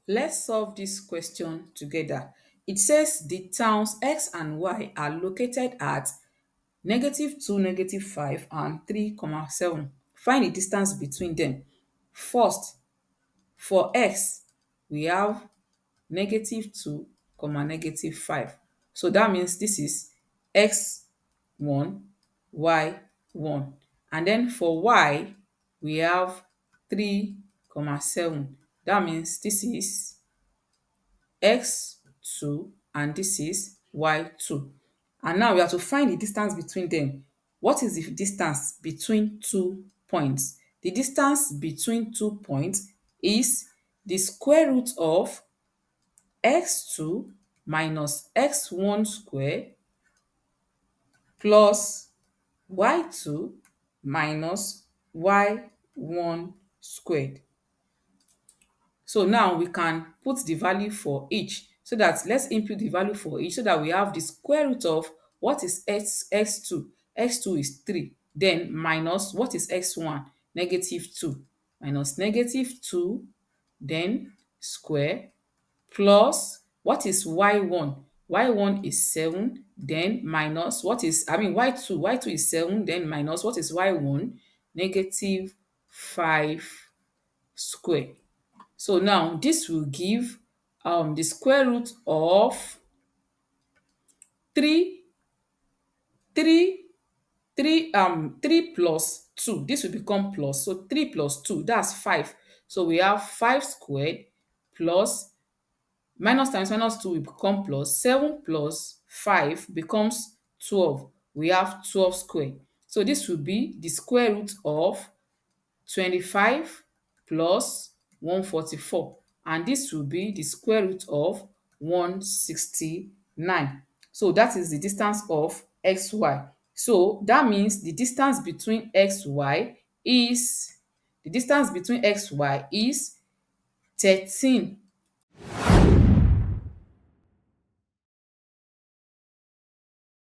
Let's solve this question together. It says the towns X and Y are located at -2, -5, and 3, 7. Find the distance between them. First, for X, we have -2, -5. So that means this is x1, y1. And then for y, we have 3, 7. That means this is x2 and this is y2. And now we have to find the distance between them. What is the distance between 2 points? The distance between 2 points is the square root of x2 minus x1 square plus y2 minus y1 squared. So now we can put the value for each, so that let's input the value for each so that we have the square root of what is x2. X2 is 3, then minus what is x1, -2, minus -2, then square, plus what is y1? Y1 is 7, then minus what is, y2? Y2 is 7, then minus what is y1? -5 square. So now this will give the square root of 3, 3, 3 plus 2. This will become plus. So 3 plus 2, that's 5. So we have 5 squared plus minus times minus 2 will become plus. 7 plus 5 becomes 12. We have 12 squared. So this will be the square root of 25 plus 144, and this will be the square root of 169. So that is the distance of xy. So that means the distance between xy is 13